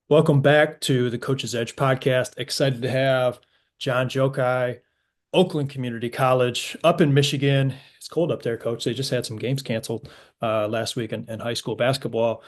Welcome back to the Coach's Edge podcast. Excited to have Djokaj, Oakland Community College up in Michigan. It's cold up there, coach. They just had some games canceled last week in high school basketball.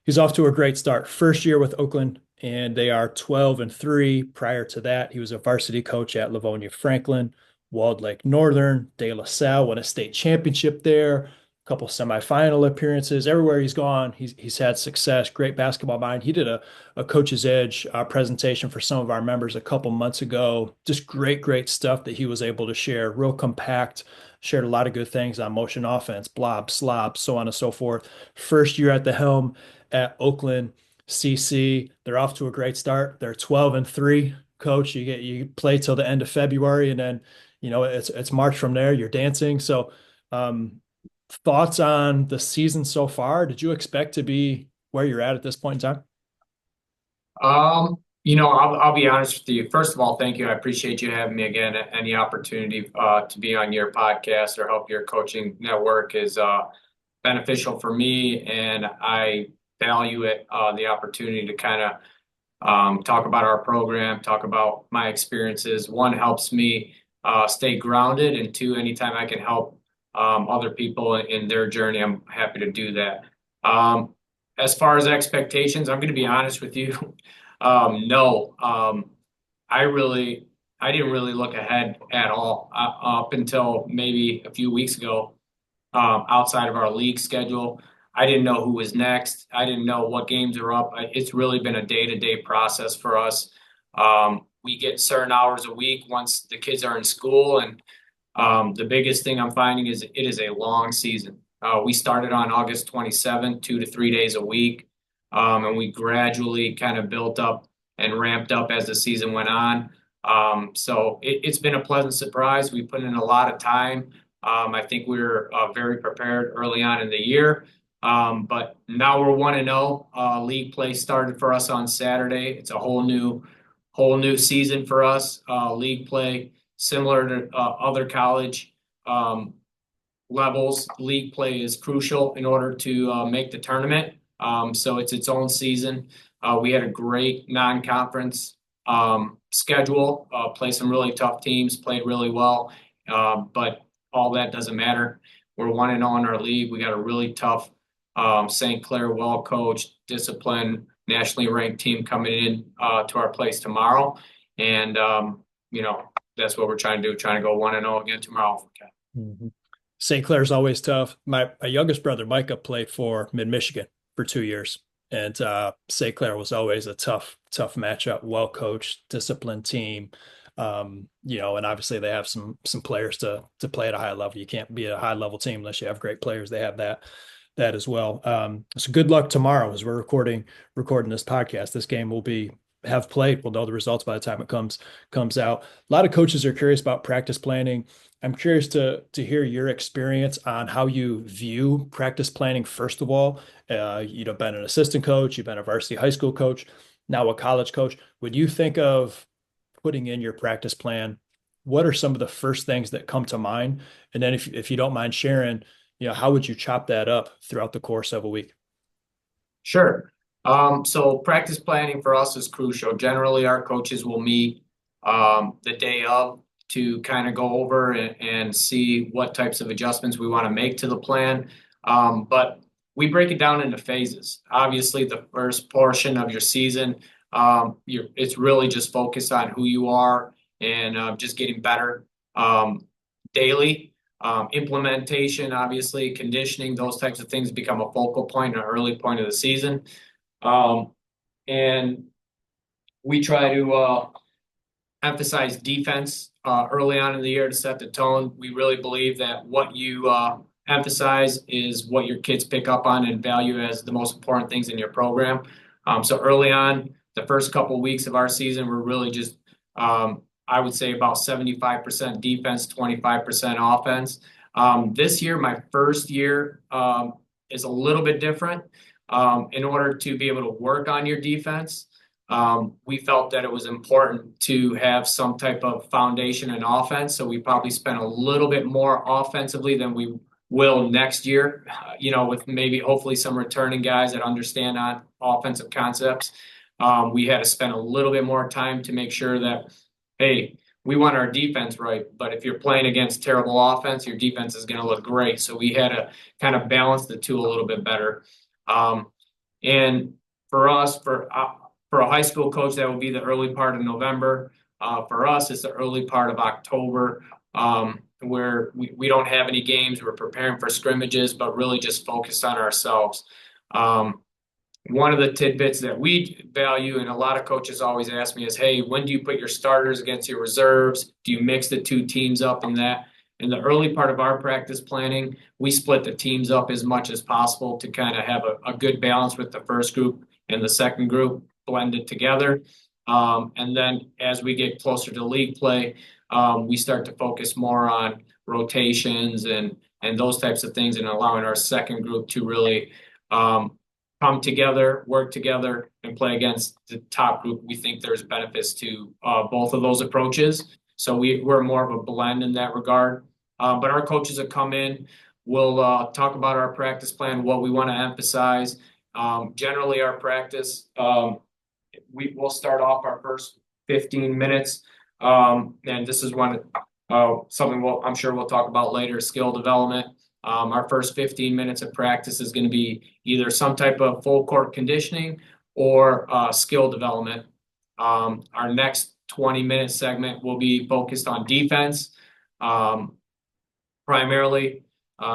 He's off to a great start. First year with Oakland, and they are 12-3. Prior to that, he was a varsity coach at Livonia Franklin, Walled Lake Northern, De La Salle, won a state championship there, couple semifinal appearances. Everywhere he's gone, he's had success. Great basketball mind. He did a Coach's Edge presentation for some of our members a couple months ago. Just great stuff that he was able to share. Real compact. Shared a lot of good things on motion offense, blob, slob, so on and so forth. First year at the helm at Oakland CC. They're off to a great start. They're 12-3. Coach, you play till the end of February, and then it's March from there. You're dancing. So thoughts on the season so far? Did you expect to be where you're at this point in time? I'll be honest with you. First of all, thank you. I appreciate you having me again. Any opportunity to be on your podcast or help your coaching network is beneficial for me, and I value it. The opportunity to kind of talk about our program, talk about my experiences. One, helps me stay grounded, and two, anytime I can help other people in their journey, I'm happy to do that. As far as expectations, I'm going to be honest with you. No, I didn't really look ahead at all up until maybe a few weeks ago. Outside of our league schedule, I didn't know who was next. I didn't know what games are up. It's really been a day-to-day process for us. We get certain hours a week once the kids are in school, and the biggest thing I'm finding is it is a long season. We started on August 27th, 2 to 3 days a week, and we gradually kind of built up and ramped up as the season went on. So it's been a pleasant surprise. We put in a lot of time. I think we were very prepared early on in the year, but now we're 1-0. League play started for us on Saturday. It's a whole new season for us. League play, similar to other college levels, league play is crucial in order to make the tournament. So it's its own season. We had a great non-conference schedule, play some really tough teams, played really well, but all that doesn't matter. We're 1-0 in our league. We got a really tough St. Clair, well-coached, disciplined, nationally ranked team coming in to our place tomorrow. And, that's what we're trying to do, trying to go 1-0 again tomorrow if we can. Mm-hmm. St. Clair's always tough. My youngest brother, Micah, played for Mid-Michigan for 2 years. And St. Clair was always a tough matchup, well-coached, disciplined team. And obviously they have some players to play at a high level. You can't be a high-level team unless you have great players. They have that as well. So good luck tomorrow as we're recording this podcast. This game will have played. We'll know the results by the time it comes out. A lot of coaches are curious about practice planning. I'm curious to hear your experience on how you view practice planning. First of all, you've been an assistant coach, you've been a varsity high school coach, now a college coach. When you think of putting in your practice plan, what are some of the first things that come to mind? And then if you don't mind sharing, how would you chop that up throughout the course of a week? Sure. So practice planning for us is crucial. Generally, our coaches will meet the day of to kind of go over and see what types of adjustments we want to make to the plan. But we break it down into phases. Obviously, the first portion of your season, it's really just focused on who you are and just getting better daily. Implementation, obviously, conditioning, those types of things become a focal point, an early point of the season. And we try to emphasize defense early on in the year to set the tone. We really believe that what you emphasize is what your kids pick up on and value as the most important things in your program. So early on, the first couple of weeks of our season, we're really just, I would say about 75% defense, 25% offense. This year, my first year, is a little bit different. In order to be able to work on your defense, we felt that it was important to have some type of foundation in offense. So we probably spent a little bit more offensively than we will next year, with maybe hopefully some returning guys that understand on offensive concepts. We had to spend a little bit more time to make sure that, hey, we want our defense right, but if you're playing against terrible offense, your defense is going to look great. So we had to kind of balance the two a little bit better. And for us, for a high school coach, that would be the early part of November. For us, it's the early part of October, where we don't have any games. We're preparing for scrimmages, but really just focused on ourselves. Um, One of the tidbits that we value, and a lot of coaches always ask me, is, hey, when do you put your starters against your reserves? Do you mix the two teams up in that? In the early part of our practice planning, we split the teams up as much as possible to kind of have a good balance with the first group and the second group blended together. And then as we get closer to league play, we start to focus more on rotations and those types of things, and allowing our second group to really come together, work together, and play against the top group. We think there's benefits to both of those approaches. So we're more of a blend in that regard. But our coaches that come in will talk about our practice plan, what we want to emphasize. Generally, our practice, we will start off our first 15 minutes. And this is something I'm sure we'll talk about later, skill development. Our first 15 minutes of practice is going to be either some type of full court conditioning or skill development. Our next 20-minute segment will be focused on defense, primarily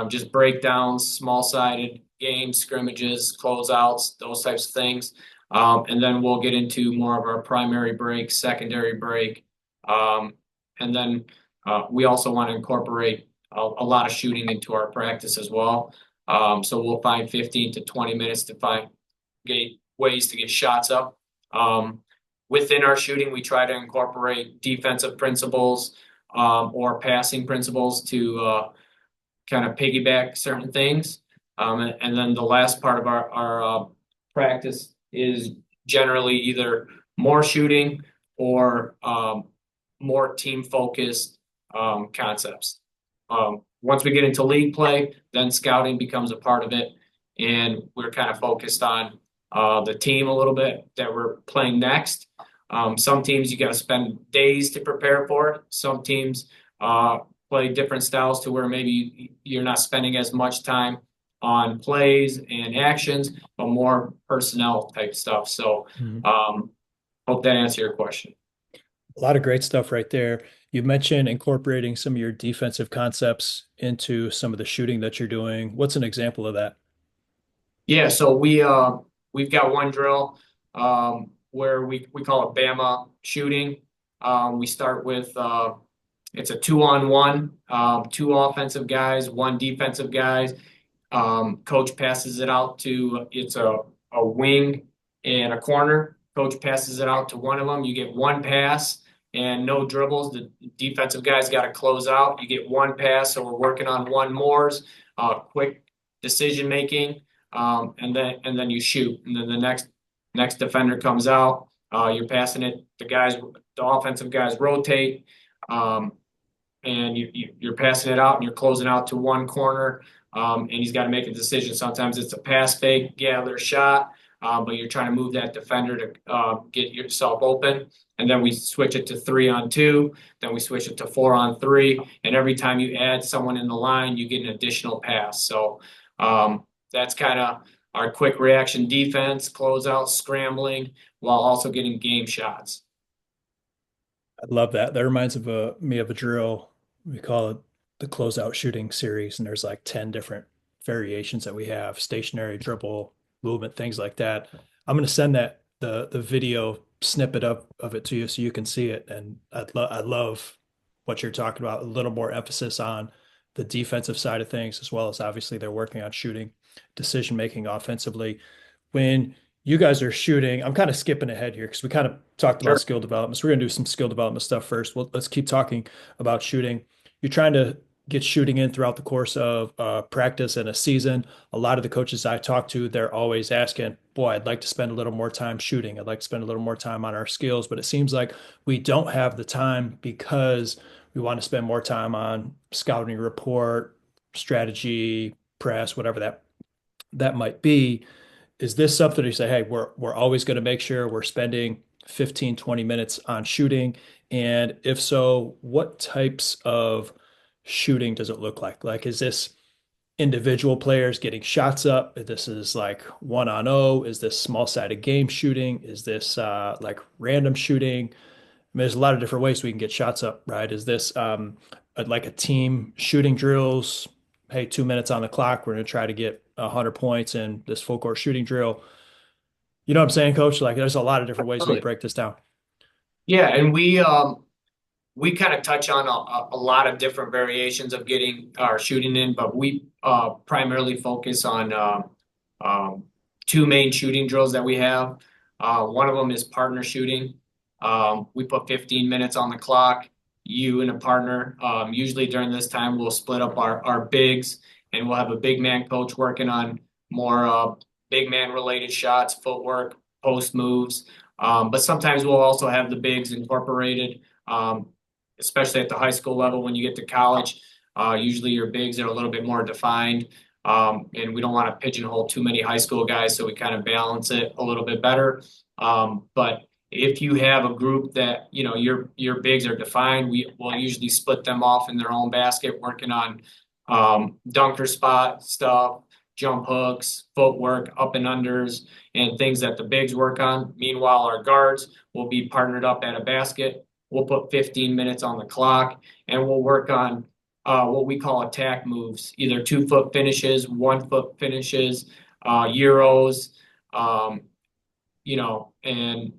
just breakdowns, small-sided games, scrimmages, closeouts, those types of things. And then we'll get into more of our primary break, secondary break. And then we also want to incorporate a lot of shooting into our practice as well. So we'll find 15 to 20 minutes to get ways to get shots up. Within our shooting, we try to incorporate defensive principles or passing principles to kind of piggyback certain things. And then the last part of our practice is generally either more shooting or more team-focused concepts. Once we get into league play, then scouting becomes a part of it, and we're kind of focused on the team a little bit that we're playing next. Some teams you got to spend days to prepare for it. Some teams play different styles to where maybe you're not spending as much time on plays and actions, but more personnel type stuff. So hope that answers your question. A lot of great stuff right there. You mentioned incorporating some of your defensive concepts into some of the shooting that you're doing. What's an example of that? Yeah, so we've got one drill where we call it Bama shooting. We start with it's a 2-on-1, two offensive guys, one defensive guys. Coach passes it out to it's a wing and a corner. Coach passes it out to one of them. You get one pass and no dribbles. The defensive guy's got to close out. You get one pass, so we're working on one mores, quick decision making, and then you shoot. And then the next defender comes out. You're passing it. The offensive guys rotate, and you're passing it out, and you're closing out to one corner. And he's got to make a decision. Sometimes it's a pass fake, gather shot, but you're trying to move that defender to get yourself open. And then we switch it to 3-on-2. Then we switch it to 4-on-3. And every time you add someone in the line, you get an additional pass. So that's kind of our quick reaction defense, closeout, scrambling, while also getting game shots. I love that. That reminds me of a drill. We call it the closeout shooting series, and there's like 10 different variations that we have, stationary, dribble, movement, things like that. I'm going to send the video snippet of it to you so you can see it. And I love what you're talking about, a little more emphasis on the defensive side of things, as well as obviously they're working on shooting, decision making offensively. When you guys are shooting, I'm kind of skipping ahead here because we kind of talked about Sure. skill development. So we're going to do some skill development stuff first. Well, let's keep talking about shooting. You're trying to get shooting in throughout the course of practice and a season. A lot of the coaches I talk to, they're always asking, boy, I'd like to spend a little more time shooting. I'd like to spend a little more time on our skills, but it seems like we don't have the time because we want to spend more time on scouting report, strategy, press, whatever that might be. Is this something you say, hey, we're always going to make sure we're spending 15, 20 minutes on shooting? And if so, what types of shooting does it look like? Like, is this individual players getting shots up? This is like one on oh. Is this small sided game shooting? Is this like random shooting? I mean, there's a lot of different ways we can get shots up, right? Is this like a team shooting drills? Hey, 2 minutes on the clock. We're going to try to get 100 points in this full court shooting drill. You know what I'm saying, Coach? Like, there's a lot of different ways we can Absolutely. break this down. Yeah, and we kind of touch on a lot of different variations of getting our shooting in, but we primarily focus on um, two main shooting drills that we have. One of them is partner shooting. We put 15 minutes on the clock, you and a partner. Usually during this time, we'll split up our bigs and we'll have a big man coach working on more big man related shots, footwork, post moves. But sometimes we'll also have the bigs incorporated. Especially at the high school level. When you get to college, usually your bigs are a little bit more defined, and we don't want to pigeonhole too many high school guys, so we kind of balance it a little bit better. But if you have a group that your bigs are defined, we will usually split them off in their own basket, working on dunker spot stuff, jump hooks, footwork, up and unders, and things that the bigs work on. Meanwhile, our guards will be partnered up at a basket. We'll put 15 minutes on the clock and we'll work on what we call attack moves, either 2 foot finishes, 1 foot finishes, Euros, um, and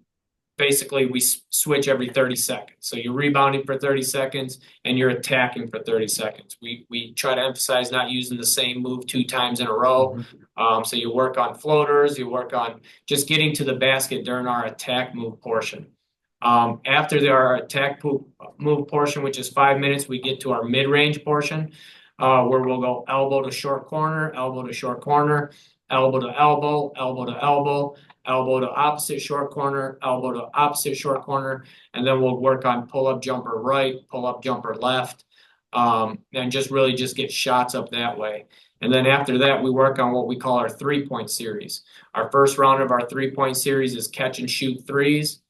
basically we switch every 30 seconds. So you're rebounding for 30 seconds and you're attacking for 30 seconds. We try to emphasize not using the same move 2 times in a row. Mhm. So you work on floaters, you work on just getting to the basket during our attack move portion. After our attack move portion, which is 5 minutes, we get to our mid-range portion, where we'll go elbow to short corner, elbow to short corner, elbow to elbow, elbow to elbow, elbow to opposite short corner, elbow to opposite short corner, and then we'll work on pull-up jumper right, pull-up jumper left, and just really just get shots up that way. And then after that, we work on what we call our 3-point series. Our first round of our 3-point series is catch and shoot threes.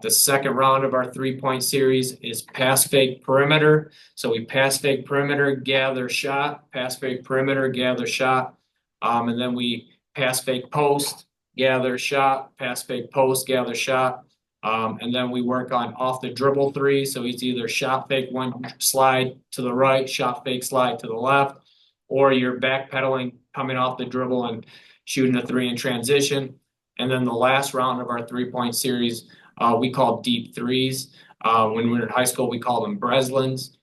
The second round of our 3-point series is pass fake perimeter. So we pass fake perimeter, gather shot, pass fake perimeter, gather shot. And then we pass fake post, gather shot, pass fake post, gather shot. And then we work on off the dribble three. So it's either shot fake one slide to the right, shot fake slide to the left, or you're backpedaling, coming off the dribble and shooting a three in transition. And then the last round of our 3-point series, we call deep threes. When we were in high school, we call them Breslins,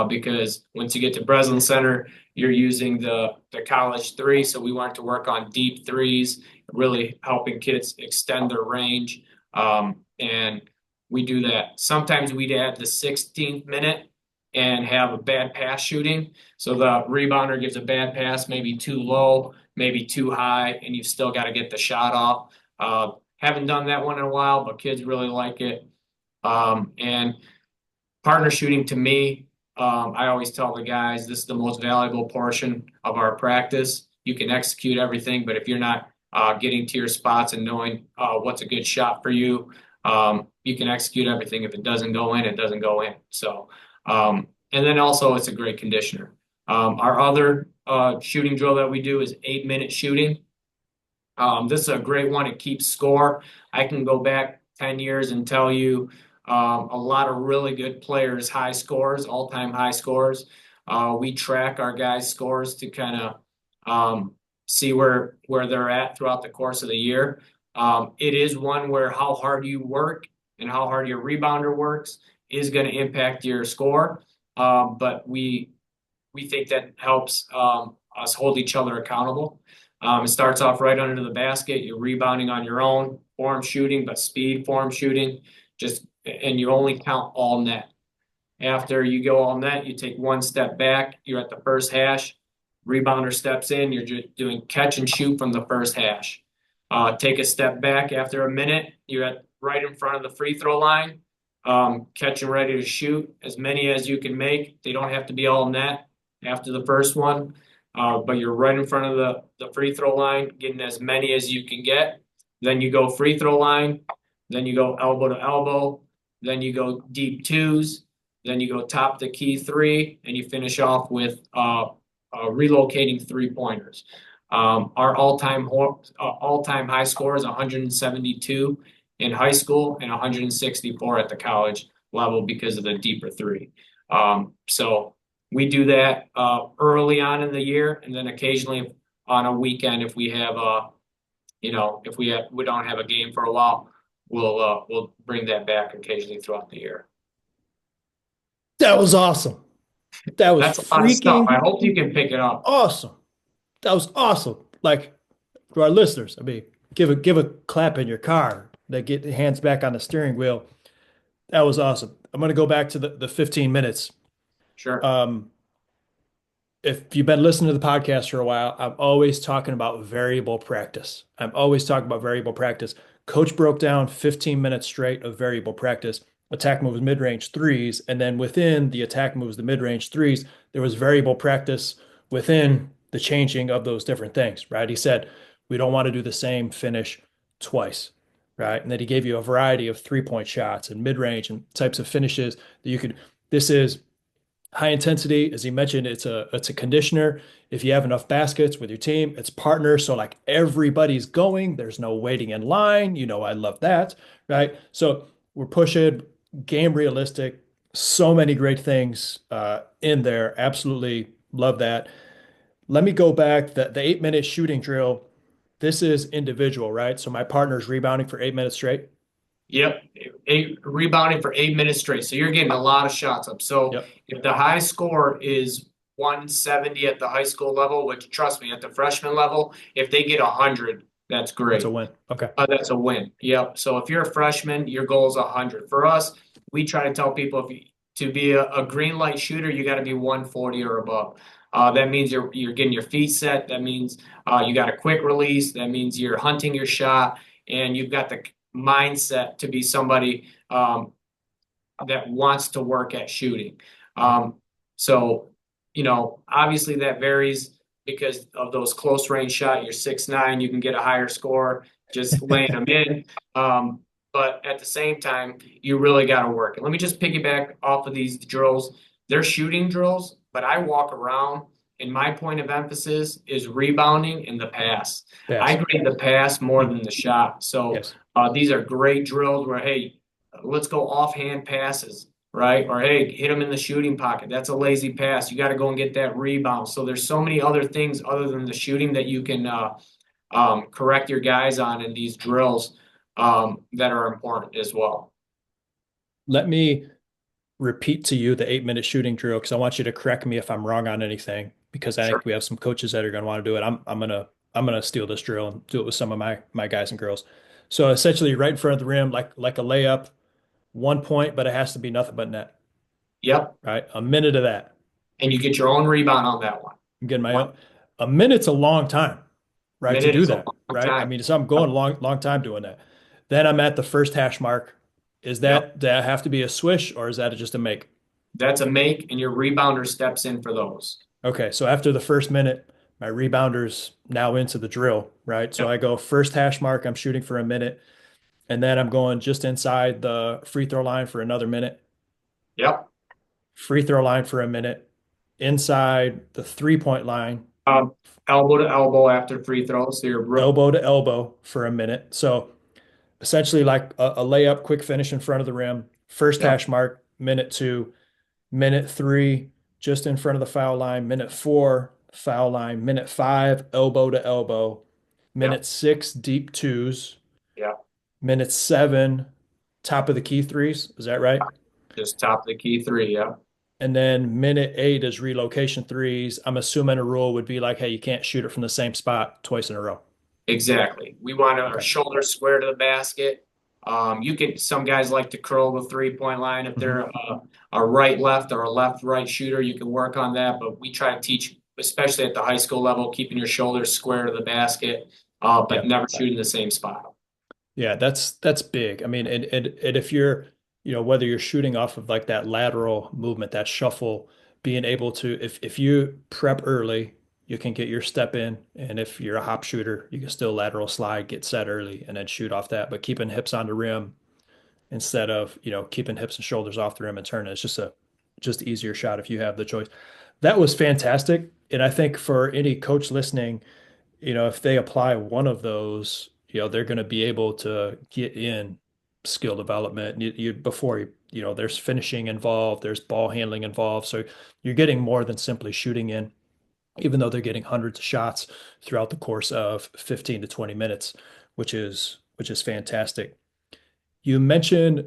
because once you get to Breslin Center, you're using the college three. So we wanted to work on deep threes, really helping kids extend their range. And we do that. Sometimes we'd add the 16th minute and have a bad pass shooting. So the rebounder gives a bad pass, maybe too low, maybe too high, and you've still got to get the shot off. Haven't done that one in a while, but kids really like it. And partner shooting to me, I always tell the guys, this is the most valuable portion of our practice. You can execute everything, but if you're not getting to your spots and knowing what's a good shot for you, you can execute everything. If it doesn't go in, it doesn't go in. So, and then also it's a great conditioner. Our other shooting drill that we do is 8-minute shooting. This is a great one. It keeps score. I can go back 10 years and tell you a lot of really good players, high scores, all-time high scores. We track our guys' scores to kind of see where they're at throughout the course of the year. It is one where how hard you work and how hard your rebounder works is going to impact your score. But we think that helps us hold each other accountable. It starts off right under the basket. You're rebounding on your own, form shooting, but speed form shooting. And you only count all net. After you go all net, you take one step back. You're at the first hash. Rebounder steps in. You're just doing catch and shoot from the first hash. Take a step back after a minute. You're at right in front of the free throw line. Catch and ready to shoot as many as you can make. They don't have to be all net after the first one. but you're right in front of the free throw line, getting as many as you can get. Then you go free throw line, then you go elbow to elbow, then you go deep twos, then you go top the key three, and you finish off with relocating 3 pointers. Our all-time high score is 172 in high school and 164 at the college level because of the deeper three. So we do that early on in the year, and then occasionally on a weekend if we have if we don't have a game for a while, we'll bring that back occasionally throughout the year. That was awesome. That was That's a lot of stuff. I freaking hope you can pick it up. awesome. That was awesome. Like to our listeners, I mean, give a clap in your car. That get the hands back on the steering wheel. That was awesome. I'm gonna go back to the 15 minutes. Sure. Um, if you've been listening to the podcast for a while, I'm always talking about variable practice. I'm always talking about variable practice. Coach broke down 15 minutes straight of variable practice. Attack moves mid-range threes, and then within the attack moves the mid-range threes, there was variable practice within the changing of those different things, right? He said, we don't want to do the same finish twice, right? And then he gave you a variety of three-point shots and mid-range and types of finishes that you could. This is high intensity, as he mentioned, it's a conditioner. If you have enough baskets with your team, it's partner. So like everybody's going, there's no waiting in line. You know, I love that, right? So we're pushing game realistic. So many great things in there. Absolutely love that. Let me go back. The 8 minute shooting drill. This is individual, right? So my partner's rebounding for 8 minutes straight. Yep. Rebounding for 8 minutes straight. So you're getting a lot of shots up. So Yep, if the high score is 170 at the high school level, which trust me, at the freshman level, if they get 100, that's that's a great. win. Okay. That's a win. Yep. So if you're a freshman, your goal is 100. For us, we try to tell people to be a green light shooter, you got to be 140 or above. That means you're getting your feet set. That means you got a quick release. That means you're hunting your shot, and you've got the mindset to be somebody that wants to work at shooting. So, obviously that varies because of those close range shot. You're 6'9", you can get a higher score just laying them in. But at the same time, you really got to work. And let me just piggyback off of these drills. They're shooting drills, but I walk around and my point of emphasis is rebounding and the pass. I Pass. grade the pass more than the shot. So Yes. these are great drills where, hey, let's go offhand passes, right? Or, hey, hit them in the shooting pocket. That's a lazy pass. You got to go and get that rebound. So there's so many other things other than the shooting that you can correct your guys on in these drills that are important as well. Let me repeat to you the 8 minute shooting drill because I want you to correct me if I'm wrong on anything because I Sure. think we have some coaches that are going to want to do it. I'm gonna steal this drill and do it with some of my guys and girls. So essentially, right in front of the rim, like a layup, 1 point, but it has to be nothing but net. Yep. Right, a minute of that. And you get your own rebound on that one. I'm getting my One own. A minute's a long time, right, to minute do is a that. long Right. I time. mean, so I'm going a long time doing that. Then I'm at the first hash mark. Yep. Does that have to be a swish or is that just a make? That's a make, and your rebounder steps in for those. Okay, so after the first minute, my rebounder's now into the drill, right? So Yep. I go first hash mark, I'm shooting for a minute, and then I'm going just inside the free throw line for another minute, Yep. free throw line for a minute, inside the 3 point line, Um, Elbow to elbow after free throws. So elbow to elbow for a minute. So essentially like a layup, quick finish in front of the rim, first yep. hash mark, minute two, minute three, just in front of the foul line, minute four, foul line, minute five, elbow to elbow, Yep. minute six, deep twos, Yep. minute seven, top of the key threes. Is that right? Just top the key three. Yep. And then minute eight is relocation threes. I'm assuming a rule would be like, hey, you can't shoot it from the same spot twice in a row. Exactly. We want our Okay. shoulders square to the basket. Some guys like to curl the 3 point line. If they're Mhm. a right left or a left right shooter, you can work on that. But we try to teach, especially at the high school level, keeping your shoulders square to the basket, but Yep. never shooting the same spot. Yeah, that's big. I mean, and if you're, whether you're shooting off of like that lateral movement, that shuffle, being able to, if you prep early, you can get your step in. And if you're a hop shooter, you can still lateral slide, get set early, and then shoot off that. But keeping hips on the rim instead of, keeping hips and shoulders off the rim and turning, it's just easier shot if you have the choice. That was fantastic. And I think for any coach listening, if they apply one of those, they're going to be able to get in skill development. There's finishing involved, there's ball handling involved. So you're getting more than simply shooting in, even though they're getting hundreds of shots throughout the course of 15 to 20 minutes, which is fantastic. You mentioned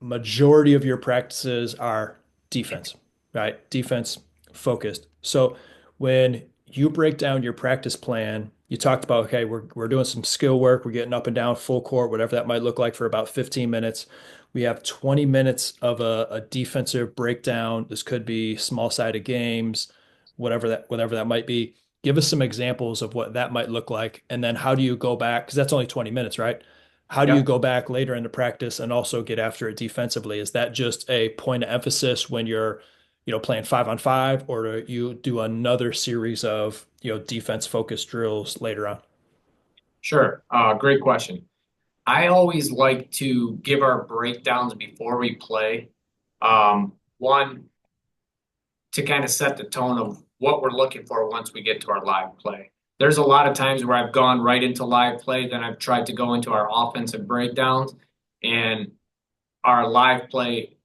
majority of your practices are defense, right? Defense focused. So when you break down your practice plan, you talked about, okay, we're doing some skill work, we're getting up and down full court, whatever that might look like for about 15 minutes. We have 20 minutes of a defensive breakdown. This could be small sided games, whatever that might be. Give us some examples of what that might look like. And then how do you go back? Because that's only 20 minutes, right? How do you Yep. go back later into practice and also get after it defensively? Is that just a point of emphasis when you're, playing 5-on-5, or do you do another series of, defense focused drills later on? Sure. Great question. I always like to give our breakdowns before we play. One, to kind of set the tone of what we're looking for once we get to our live play. There's a lot of times where I've gone right into live play, then I've tried to go into our offensive breakdowns, and our live play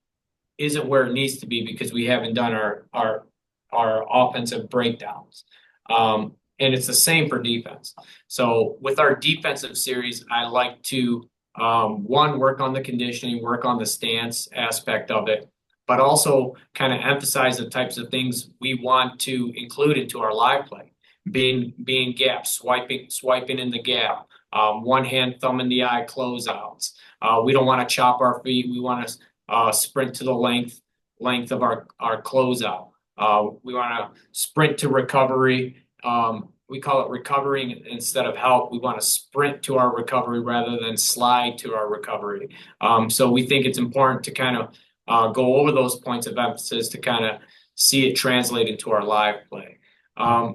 isn't where it needs to be because we haven't done our offensive breakdowns. And it's the same for defense. So with our defensive series, I like to one, work on the conditioning, work on the stance aspect of it, but also kind of emphasize the types of things we want to include into our live play. Being gaps, swiping in the gap, one hand thumb in the eye closeouts. We don't want to chop our feet. We want to sprint to the length of our closeout. We want to sprint to recovery. We call it recovering instead of help. We want to sprint to our recovery rather than slide to our recovery. So we think it's important to kind of go over those points of emphasis to kind of see it translate into our live play.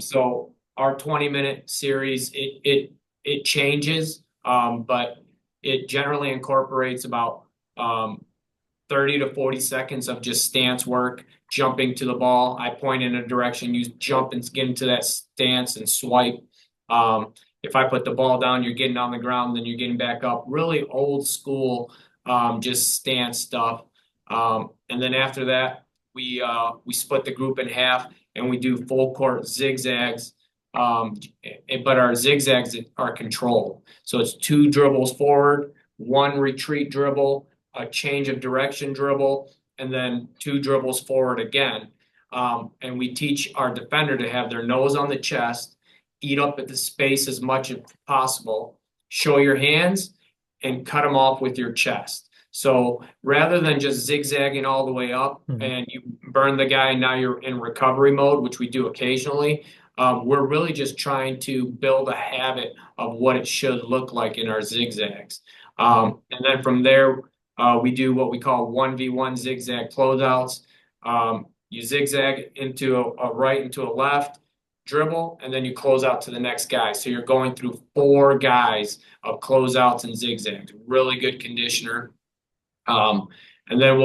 So our 20-minute series, it changes, but it generally incorporates about 30 to 40 seconds of just stance work, jumping to the ball. I point in a direction, you jump and get into that stance and swipe. If I put the ball down, you're getting on the ground, then you're getting back up. Really old school, just stance stuff. And then after that, we split the group in half and we do full court zigzags. But our zigzags are controlled. So it's 2 dribbles forward, 1 retreat dribble, a change of direction dribble, and then 2 dribbles forward again. And we teach our defender to have their nose on the chest, eat up at the space as much as possible, show your hands, and cut them off with your chest. So rather than just zigzagging all the way up and you burn the guy and now you're in recovery mode, which we do occasionally, we're really just trying to build a habit of what it should look like in our zigzags. And then from there, we do what we call 1v1 zigzag closeouts. You zigzag into a right, into a left, dribble, and then you close out to the next guy. So you're going through 4 guys of closeouts and zigzags. Really good conditioner. And then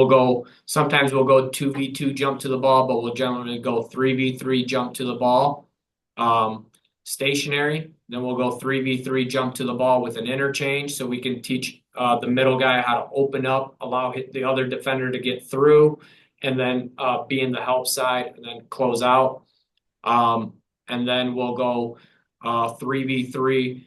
sometimes we'll go 2v2 jump to the ball, but we'll generally go 3v3 jump to the ball. Stationary. Then we'll go 3v3 jump to the ball with an interchange so we can teach the middle guy how to open up, allow the other defender to get through, and then be in the help side and then close out. And then we'll go 3v3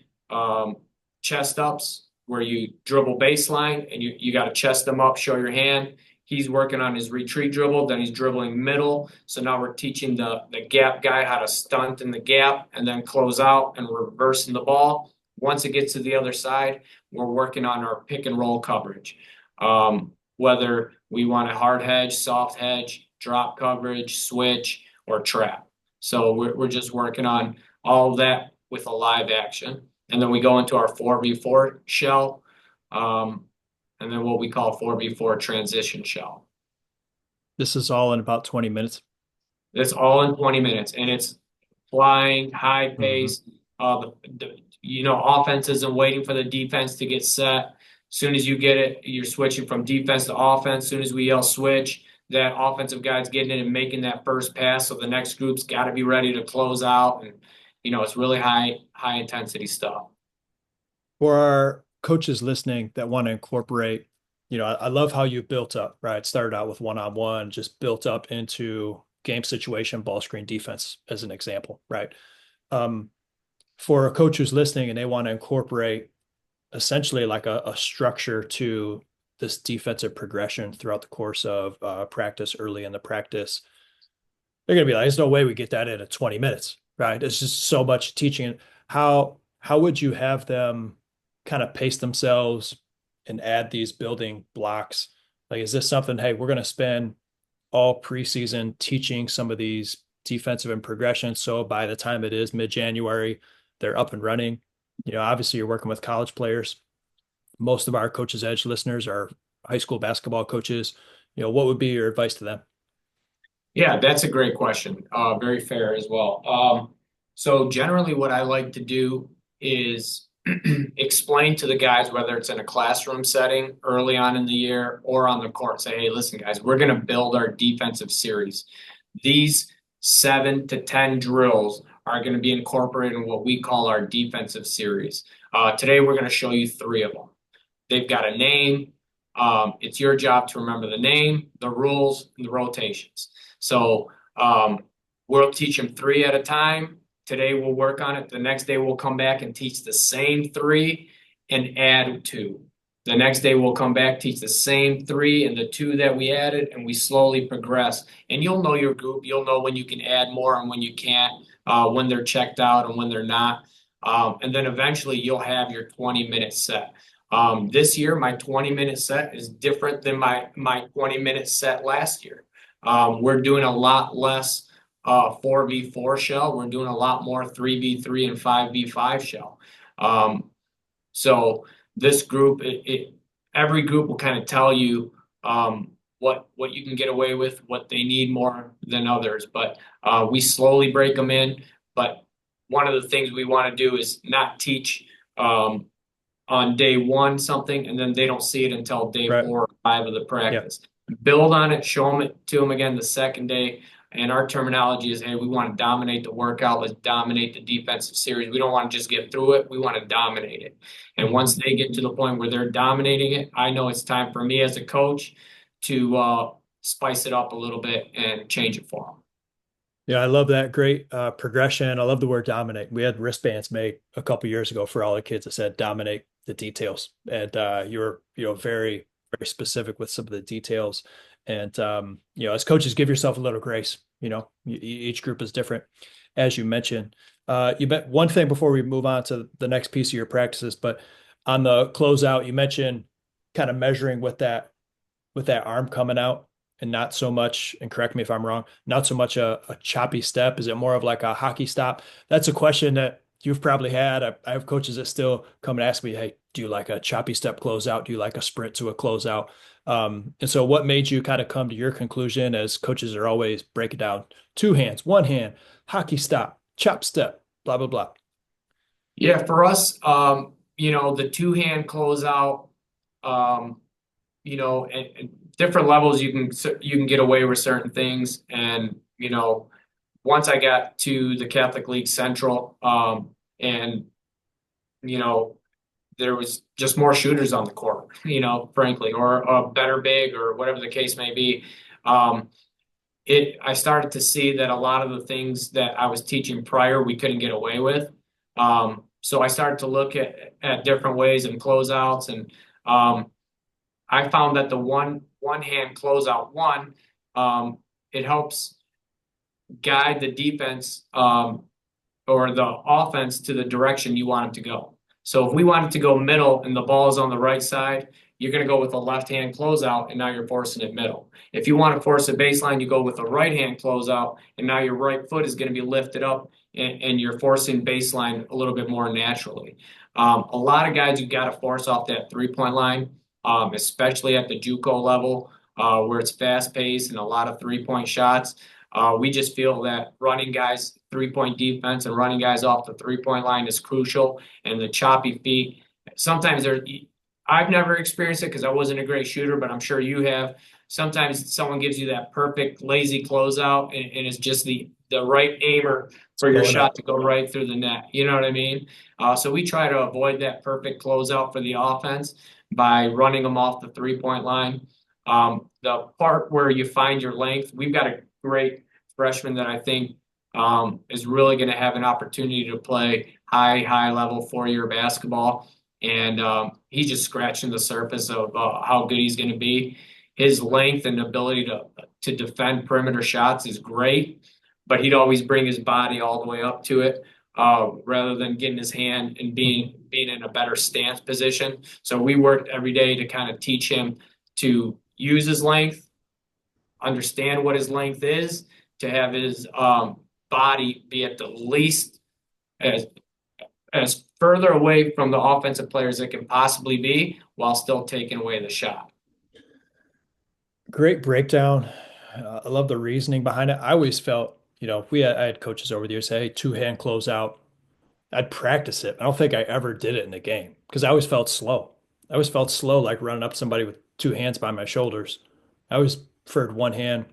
chest ups where you dribble baseline and you got to chest them up, show your hand. He's working on his retreat dribble, then he's dribbling middle. So now we're teaching the gap guy how to stunt in the gap and then close out and reversing the ball. Once it gets to the other side, we're working on our pick and roll coverage. Whether we want a hard hedge, soft hedge, drop coverage, switch, or trap. So we're just working on all of that with a live action. And then we go into our 4v4 shell. And then what we call 4v4 transition shell. This is all in about 20 minutes. It's all in 20 minutes. And it's flying, high Hmm. pace. Offense isn't waiting for the defense to get set. As soon as you get it, you're switching from defense to offense. As soon as we yell switch, that offensive guy's getting in and making that first pass. So the next group's got to be ready to close out. And, it's really high intensity stuff. For our coaches listening that want to incorporate, I love how you built up, right? Started out with one-on-one, just built up into game situation, ball screen defense as an example, right? Um, for a coach who's listening and they want to incorporate essentially like a structure to this defensive progression throughout the course of practice, early in the practice, they're going to be like, there's no way we get that in 20 minutes, right? It's just so much teaching. How would you have them kind of pace themselves and add these building blocks? Like, is this something, hey, we're going to spend all preseason teaching some of these defensive and progression. So by the time it is mid-January, they're up and running. Obviously you're working with college players. Most of our Coaches Edge listeners are high school basketball coaches. What would be your advice to them? Yeah, that's a great question. Very fair as well. So generally what I like to do is explain to the guys, whether it's in a classroom setting early on in the year or on the court, say, hey, listen, guys, we're going to build our defensive series. These 7 to 10 drills are going to be incorporated in what we call our defensive series. Today, we're going to show you 3 of them. They've got a name. It's your job to remember the name, the rules, and the rotations. So we'll teach them 3 at a time. Today we'll work on it. The next day we'll come back and teach the same 3 and add 2. The next day we'll come back, teach the same 3 and the 2 that we added, and we slowly progress. And you'll know your group. You'll know when you can add more and when you can't, when they're checked out and when they're not. And then eventually you'll have your 20-minute set. This year, my 20-minute set is different than my 20-minute set last year. We're doing a lot less 4v4 shell. We're doing a lot more 3v3 and 5v5 shell. So this group, every group will kind of tell you what you can get away with, what they need more than others. But we slowly break them in. But one of the things we want to do is not teach on day 1 something, and then they don't see it until day Right. 4 or 5 of the Yeah. practice. Build on it, show them it to them again the second day. And our terminology is, hey, we want to dominate the workout. Let's dominate the defensive series. We don't want to just get through it. We want to dominate it. And once Mhm. they get to the point where they're dominating it, I know it's time for me as a coach to spice it up a little bit and change it for them. Yeah, I love that. Great progression. I love the word dominate. We had wristbands made a couple years ago for all the kids that said dominate the details. And you're, very, very specific with some of the details. And as coaches, give yourself a little grace. Each group is different, as you mentioned. You bet one thing before we move on to the next piece of your practices, but on the closeout, you mentioned kind of measuring with that arm coming out and not so much, and correct me if I'm wrong, not so much a choppy step? Is it more of like a hockey stop? That's a question that you've probably had. I have coaches that still come and ask me, hey, do you like a choppy step closeout? Do you like a sprint to a closeout? And so what made you kind of come to your conclusion, as coaches are always breaking down 2 hands, 1 hand, hockey stop, chop step, blah, blah, blah. Yeah, for us, the 2-hand closeout, um, and different levels you can get away with certain things. And once I got to the Catholic League Central, and you know there was just more shooters on the court, frankly, or a better big or whatever the case may be. Um, I started to see that a lot of the things that I was teaching prior we couldn't get away with. So I started to look at different ways and closeouts, and I found that the one hand closeout it helps guide the defense or the offense to the direction you want it to go. So if we want it to go middle and the ball is on the right side, you're going to go with a left hand closeout, and now you're forcing it middle. If you want to force a baseline, you go with a right hand closeout, and now your right foot is going to be lifted up, and you're forcing baseline a little bit more naturally. A lot of guys, you got to force off that 3-point line, especially at the JUCO level, where it's fast paced and a lot of 3-point shots. We just feel that running guys three-point defense and running guys off the three-point line is crucial. And the choppy feet, sometimes I've never experienced it because I wasn't a great shooter, but I'm sure you have. Sometimes someone gives you that perfect lazy closeout and it's just the right aimer It's for your blowing shot up. to go right through the net. You know what I mean? So we try to avoid that perfect closeout for the offense by running them off the three-point line. The part where you find your length, we've got a great freshman that I think is really going to have an opportunity to play high level 4-year basketball. And he's just scratching the surface of how good he's going to be. His length and ability to defend perimeter shots is great, but he'd always bring his body all the way up to it rather than getting his hand and being in a better stance position. So we worked every day to kind of teach him to use his length, understand what his length is, to have his body be at the least as further away from the offensive players it can possibly be while still taking away the shot. Great breakdown. I love the reasoning behind it. I always felt, I had coaches over the years say, hey, two-hand closeout. I'd practice it. I don't think I ever did it in the game because I always felt slow. I always felt slow, like running up somebody with two hands by my shoulders. I always preferred one hand.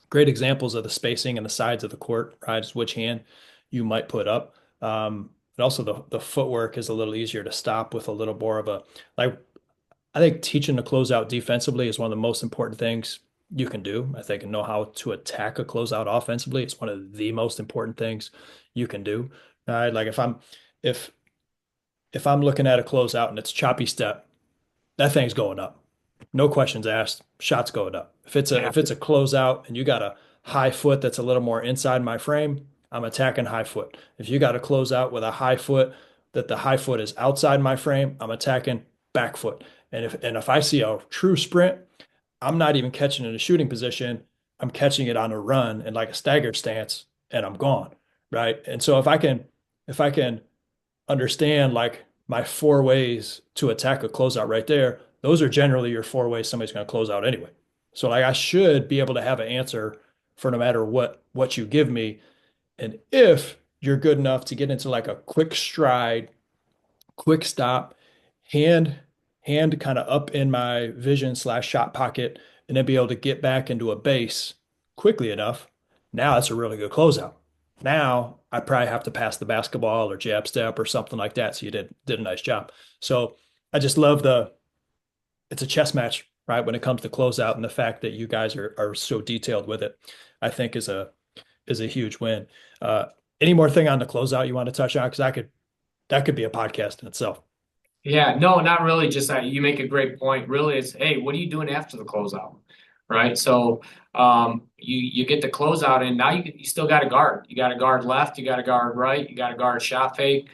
Great examples of the spacing and the sides of the court, right? Is which hand you might put up. And also the footwork is a little easier to stop with a little more of a like I think teaching to close out defensively is one of the most important things you can do. I think and know how to attack a closeout offensively. It's one of the most important things you can do. Like if if I'm looking at a closeout and it's choppy step, that thing's going up. No questions asked. Shots going up. Yeah. If it's a closeout and you got a high foot that's a little more inside my frame, I'm attacking high foot. If you got a closeout with a high foot that the high foot is outside my frame, I'm attacking back foot. And if I see a true sprint, I'm not even catching it in a shooting position. I'm catching it on a run and like a staggered stance, and I'm gone. Right. And so if I can understand like my four ways to attack a closeout right there, those are generally your four ways somebody's going to close out anyway. So like I should be able to have an answer for no matter what you give me. And if you're good enough to get into like a quick stride, quick stop, hand hand kind of up in my vision slash shot pocket, and then be able to get back into a base quickly enough, now that's a really good closeout. Now I probably have to pass the basketball or jab step or something like that. So you did a nice job. So I just love it's a chess match, right? When it comes to closeout and the fact that you guys are so detailed with it, I think is a huge win. Uh, any more thing on the closeout you want to touch on? Because that could be a podcast in itself. Yeah, no, not really. Just that you make a great point. Really, it's hey, what are you doing after the closeout, right? So, you get the closeout, and now you still got to guard. You got to guard left, you got to guard right, you got to guard shot fake.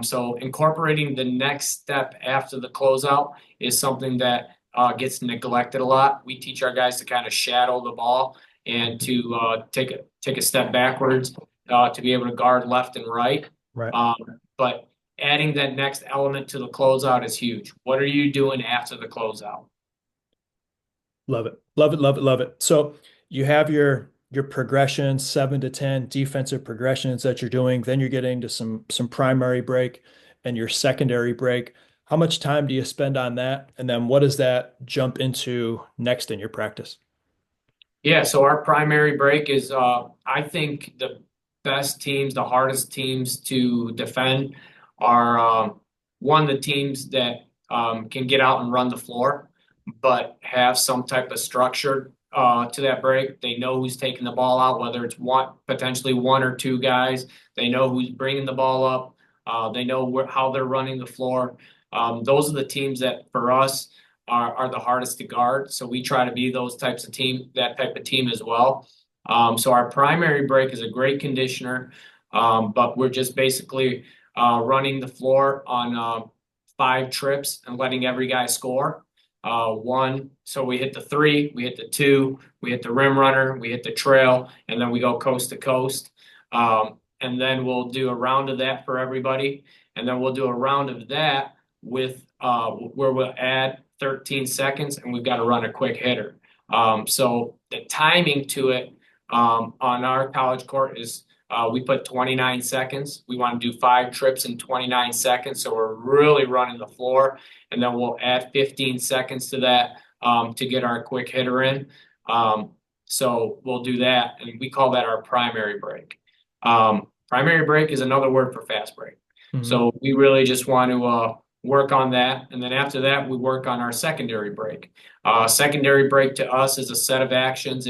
So incorporating the next step after the closeout is something that gets neglected a lot. We teach our guys to kind of shadow the ball and to take a step backwards to be able to guard left and right. Right. Um, but adding that next element to the closeout is huge. What are you doing after the closeout? Love it. Love it. Love it. Love it. So you have your progression, 7 to 10 defensive progressions that you're doing. Then you're getting to some primary break and your secondary break. How much time do you spend on that? And then what does that jump into next in your practice? Yeah, so our primary break is I think the best teams, the hardest teams to defend are one, the teams that can get out and run the floor, but have some type of structure to that break. They know who's taking the ball out, whether it's potentially one or two guys. They know who's bringing the ball up. They know how they're running the floor. Those are the teams that for us are the hardest to guard. So we try to be that type of team as well. So our primary break is a great conditioner, but we're just basically running the floor on 5 trips and letting every guy score. One, so we hit the three, we hit the two, we hit the rim runner, we hit the trail, and then we go coast to coast. And then we'll do a round of that for everybody. And then we'll do a round of that with where we'll add 13 seconds and we've got to run a quick hitter. So the timing to it on our college court is We put 29 seconds. We want to do 5 trips in 29 seconds. So we're really running the floor. And then we'll add 15 seconds to that to get our quick hitter in. So we'll do that. And we call that our primary break. Primary break is another word for fast break. Mhm. So we really just want to work on that. And then after that, we work on our secondary break. Secondary break to us is a set of actions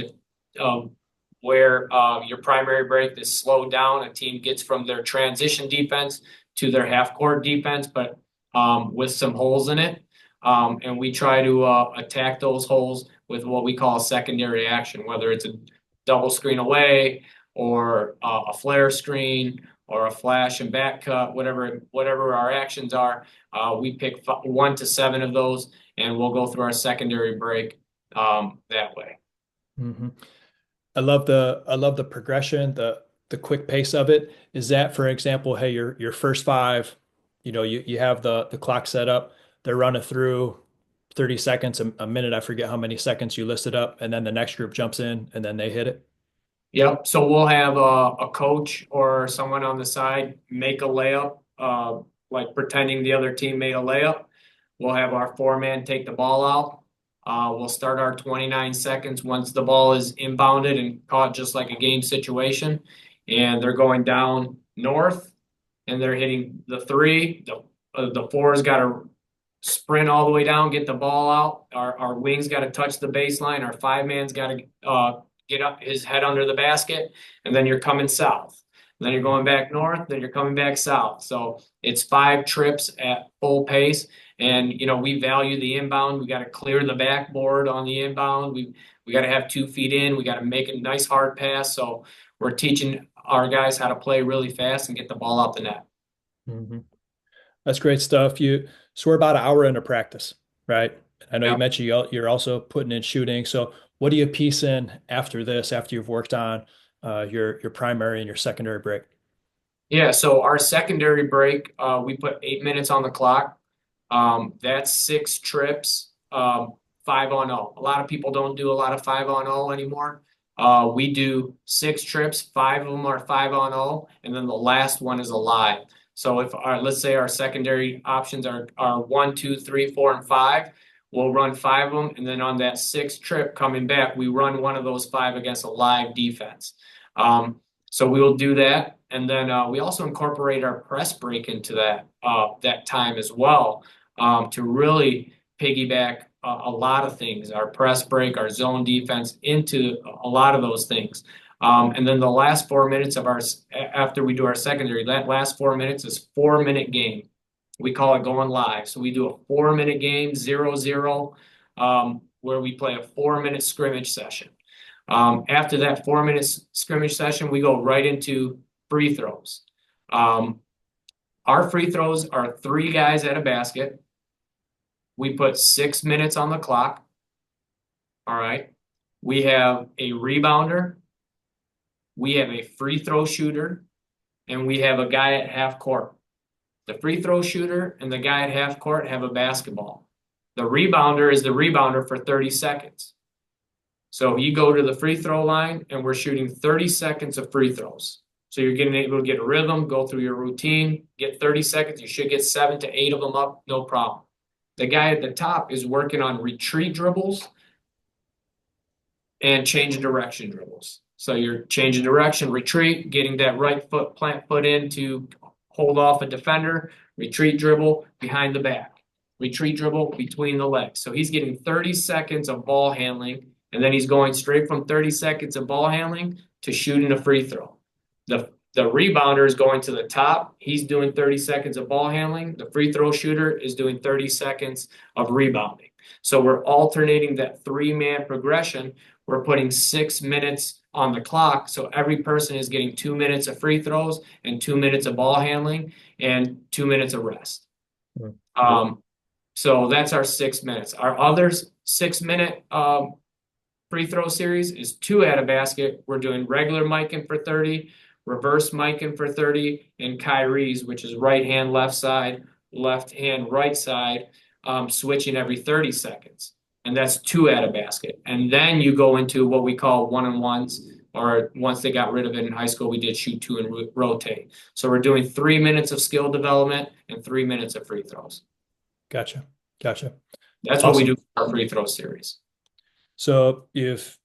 where your primary break is slowed down. A team gets from their transition defense to their half court defense, but with some holes in it. And we try to attack those holes with what we call a secondary action, whether it's a double screen away or a flare screen or a flash and back cut, whatever our actions are. We pick 1 to 7 of those, and we'll go through our secondary break that way. Mhm. I love the progression, the quick pace of it. Is that, for example, hey, your first five, you have the clock set up, they're running through 30 seconds, a minute, I forget how many seconds you listed up, and then the next group jumps in and then they hit it. Yep. So we'll have a coach or someone on the side make a layup, like pretending the other team made a layup. We'll have our 4-man take the ball out. We'll start our 29 seconds once the ball is inbounded and caught just like a game situation. And they're going down north and they're hitting the three. The four's got to sprint all the way down, get the ball out. Our wings got to touch the baseline. Our 5-man's got to get up his head under the basket, and then you're coming south. And then you're going back north, then you're coming back south. So it's 5 trips at full pace. And we value the inbound. We got to clear the backboard on the inbound. We got to have 2 feet in. We got to make a nice hard pass. So we're teaching our guys how to play really fast and get the ball out the net. Mhm. That's great stuff. So we're about an hour into practice, right? I know you Yeah. mentioned you're also putting in shooting. So what do you piece in after this, after you've worked on your primary and your secondary break? Yeah, so our secondary break, we put 8 minutes on the clock. That's 6 trips, 5-on-0. A lot of people don't do a lot of 5-on-0 anymore. We do 6 trips, 5 of them are 5-on-0, and then the last one is a live. So if let's say our secondary options are 1, 2, 3, 4, and 5, we'll run 5 of them, and then on that 6th trip coming back, we run one of those 5 against a live defense. So we will do that, and then we also incorporate our press break into that time as well to really piggyback a lot of things, our press break, our zone defense into a lot of those things. And then the last 4 minutes after we do our secondary, that last 4 minutes is 4-minute game. We call it going live. So we do a 4-minute game, 0-0, where we play a 4-minute scrimmage session. After that 4-minute scrimmage session, we go right into free throws. Our free throws are 3 guys at a basket. We put 6 minutes on the clock. All right. We have a rebounder. We have a free throw shooter. And we have a guy at half court. The free throw shooter and the guy at half court have a basketball. The rebounder is the rebounder for 30 seconds. So you go to the free throw line and we're shooting 30 seconds of free throws. So you're getting able to get a rhythm, go through your routine, get 30 seconds. You should get 7 to 8 of them up, no problem. The guy at the top is working on retreat dribbles and change direction dribbles. So you're changing direction, retreat, getting that right foot, plant foot in to hold off a defender, retreat dribble behind the back, retreat dribble between the legs. So he's getting 30 seconds of ball handling, and then he's going straight from 30 seconds of ball handling to shooting a free throw. The rebounder is going to the top. He's doing 30 seconds of ball handling. The free throw shooter is doing 30 seconds of rebounding. So we're alternating that 3-man progression. We're putting 6 minutes on the clock. So every person is getting 2 minutes of free throws and 2 minutes of ball handling and 2 minutes of rest. So that's our 6 minutes. Our other 6-minute free throw series is 2 at a basket. We're doing regular miking for 30, reverse miking for 30, and Kyrie's, which is right hand, left side, left hand, right side, switching every 30 seconds. And that's 2 at a basket. And then you go into what we call 1-on-1s, or once they got rid of it in high school, we did shoot two and rotate. So we're doing 3 minutes of skill development and 3 minutes of free throws. Gotcha. Gotcha. That's what we do Awesome. for our free throw series. So you've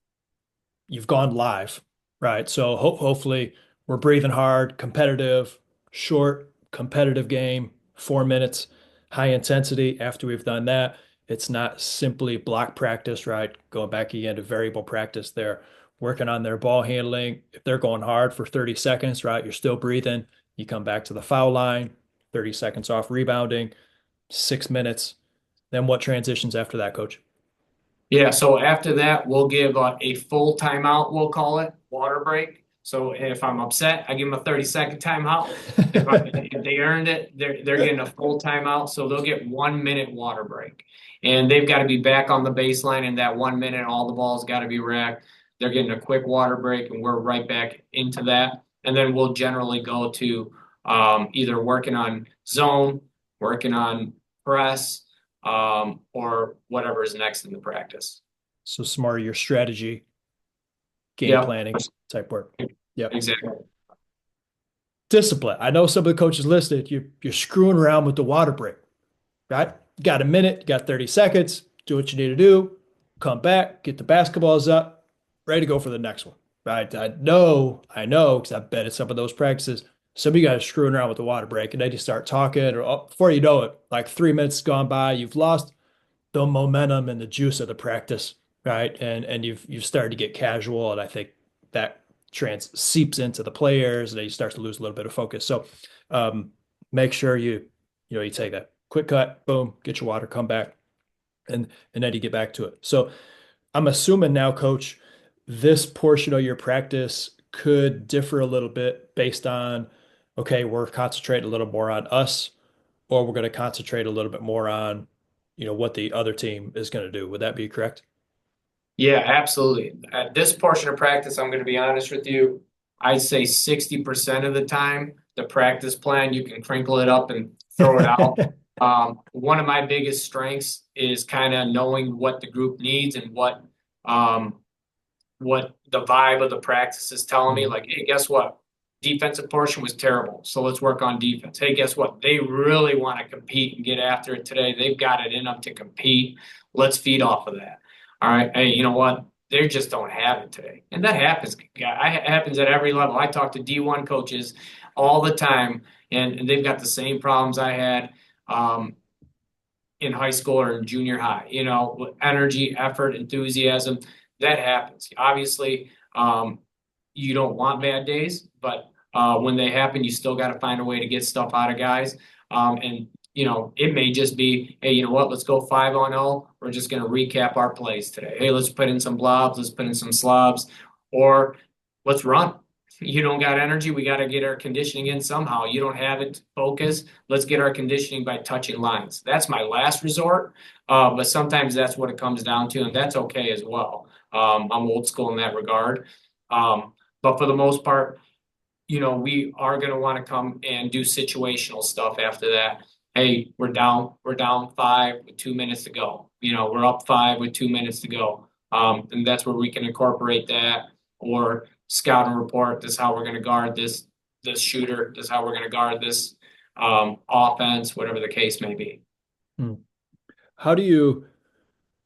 gone live, right? So hopefully we're breathing hard, competitive, short, competitive game, 4 minutes, high intensity. After we've done that, it's not simply block practice, right? Going back again to variable practice. They're working on their ball handling. If they're going hard for 30 seconds, right? You're still breathing. You come back to the foul line, 30 seconds off rebounding, 6 minutes. Then what transitions after that, coach? Yeah, so after that, we'll give a full timeout, we'll call it, water break. So if I'm upset, I give them a 30-second timeout. If they earned it, they're getting a full timeout. So they'll get 1 minute water break. And they've got to be back on the baseline in that 1 minute. All the balls got to be racked. They're getting a quick water break, and we're right back into that. And then we'll generally go to either working on zone, working on press, or whatever is next in the practice. So smarter your strategy, game Yeah, planning type work. Yep. exactly. Discipline. I know some of the coaches listed, you're screwing around with the water break, right? You got a minute, you got 30 seconds, do what you need to do, come back, get the basketballs up, ready to go for the next one. Right. I know, because I've been at some of those practices. Some of you guys are screwing around with the water break, and then you start talking, or before you know it, like 3 minutes gone by, you've lost the momentum and the juice of the practice, right? And you've started to get casual, and I think that trans seeps into the players, and then you start to lose a little bit of focus. So make sure you take that quick cut, boom, get your water, come back, and then you get back to it. So I'm assuming now, coach, this portion of your practice could differ a little bit based on, okay, we're concentrating a little more on us, or we're going to concentrate a little bit more on, what the other team is going to do. Would that be correct? Yeah, absolutely. At this portion of practice, I'm going to be honest with you. I'd say 60% of the time, the practice plan, you can crinkle it up and throw it out. One of my biggest strengths is kind of knowing what the group needs and um, what the vibe of the practice is telling me. Mhm. Like, hey, guess what? Defensive portion was terrible. So let's work on defense. Hey, guess what? They really want to compete and get after it today. They've got it in them to compete. Let's feed off of that. All right. Hey, you know what? They just don't have it today. And that happens. It happens at every level. I talk to D1 coaches all the time, and they've got the same problems I had in high school or in junior high, energy, effort, enthusiasm. That happens. Obviously, you don't want bad days, but when they happen, you still got to find a way to get stuff out of guys. And it may just be, hey, you know what? Let's go 5-on-0. We're just going to recap our plays today. Hey, let's put in some blobs. Let's put in some slobs, or let's run. You don't got energy. We got to get our conditioning in somehow. You don't have it. Focus. Let's get our conditioning by touching lines. That's my last resort. But sometimes that's what it comes down to, and that's okay as well. I'm old school in that regard. But for the most part, we are going to want to come and do situational stuff after that. Hey, we're down 5 with 2 minutes to go. We're up 5 with 2 minutes to go. And that's where we can incorporate that, or scout and report. This is how we're going to guard this shooter. This is how we're going to guard this offense, whatever the case may be. Hmm. How do you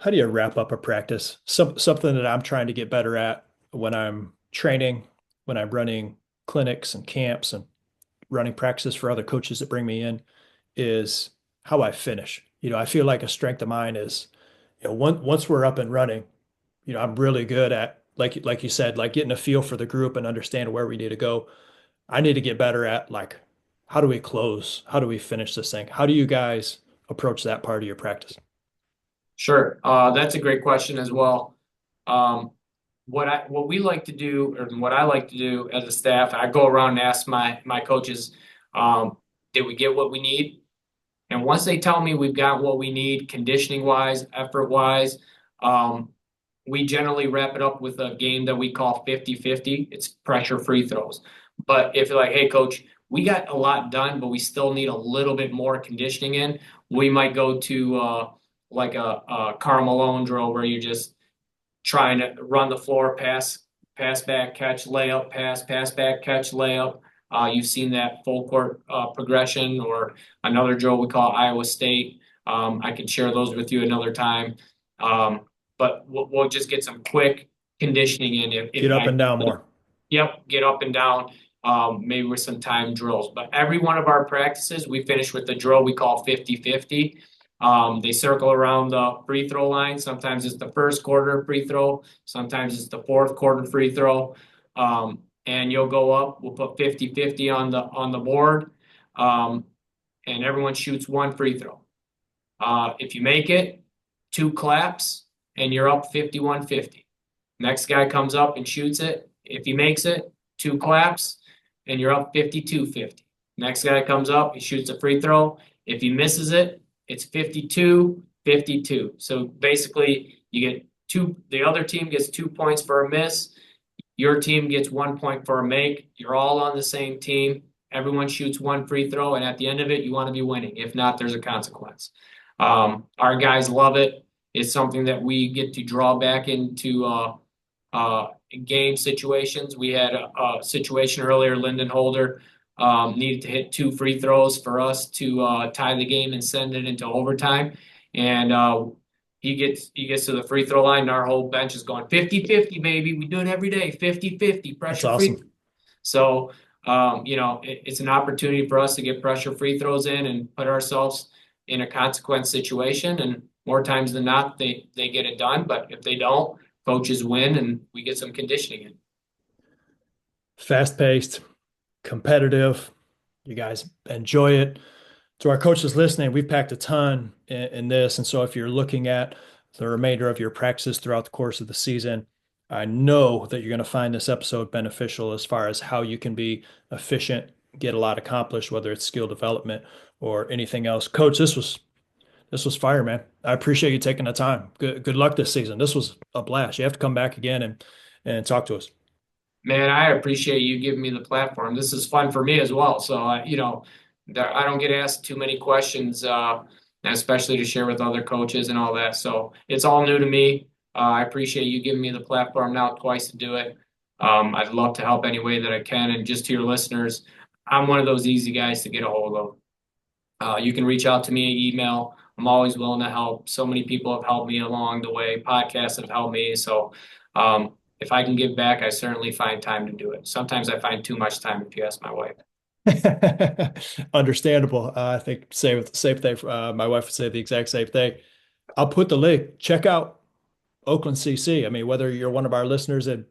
wrap up a practice? Something that I'm trying to get better at when I'm training, when I'm running clinics and camps and running practices for other coaches that bring me in, is how I finish. I feel like a strength of mine is, once we're up and running, I'm really good at, like you said, like getting a feel for the group and understand where we need to go. I need to get better at, like, how do we close? How do we finish this thing? How do you guys approach that part of your practice? Sure. That's a great question as well. Um, what we like to do, or what I like to do as a staff, I go around and ask my coaches, did we get what we need? And once they tell me we've got what we need, conditioning wise, effort wise, we generally wrap it up with a game that we call 50-50. It's pressure free throws. But if you're like, hey, coach, we got a lot done, but we still need a little bit more conditioning in, we might go to like a Karl Malone drill where you're just trying to run the floor, pass pass back, catch, layup, pass back, catch, layup. You've seen that full court progression, or another drill we call Iowa State. I can share those with you another time. But we'll just get some quick conditioning in Get if up I and down more. Yep, get up and down, maybe with some time drills. But every one of our practices, we finish with the drill we call 50-50. They circle around the free throw line. Sometimes it's the first quarter free throw. Sometimes it's the fourth quarter free throw. And you'll go up. We'll put 50-50 on the board. And everyone shoots one free throw. If you make it, two claps, and you're up 51-50. Next guy comes up and shoots it. If he makes it, two claps, and you're up 52-50. Next guy comes up, he shoots a free throw. If he misses it, it's 52-52. So basically, you get two, the other team gets 2 points for a miss. Your team gets 1 point for a make. You're all on the same team. Everyone shoots one free throw, and at the end of it, you want to be winning. If not, there's a consequence. Our guys love it. It's something that we get to draw back into game situations. We had a situation earlier. Lyndon Holder needed to hit two free throws for us to tie the game and send it into overtime. And he gets to the free throw line, and our whole bench is going 50-50, baby. We do it every day, 50-50, That's pressure free. awesome. So, it's an opportunity for us to get pressure free throws in and put ourselves in a consequence situation. And more times than not, they get it done. But if they don't, coaches win and we get some conditioning in. Fast paced, competitive. You guys enjoy it. To our coaches listening, we've packed a ton in this. And so if you're looking at the remainder of your practices throughout the course of the season, I know that you're going to find this episode beneficial as far as how you can be efficient, get a lot accomplished, whether it's skill development or anything else. Coach, this was fire, man. I appreciate you taking the time. Good luck this season. This was a blast. You have to come back again and talk to us. Man, I appreciate you giving me the platform. This is fun for me as well. So, I don't get asked too many questions, especially to share with other coaches and all that. So it's all new to me. I appreciate you giving me the platform now twice to do it. I'd love to help any way that I can. And just to your listeners, I'm one of those easy guys to get a hold of. You can reach out to me, email. I'm always willing to help. So many people have helped me along the way. Podcasts have helped me. So if I can give back, I certainly find time to do it. Sometimes I find too much time, if you ask my wife. Understandable. I think same thing. My wife would say the exact same thing. I'll put the link. Check out Oakland CC. I mean, whether you're one of our listeners in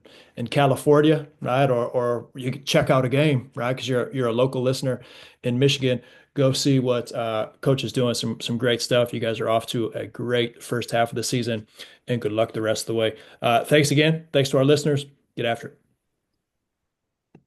California, right, or you can check out a game, right, because you're a local listener in Michigan, go see what Coach is doing. Some great stuff. You guys are off to a great first half of the season, and good luck the rest of the way. Thanks again. Thanks to our listeners. Get after it.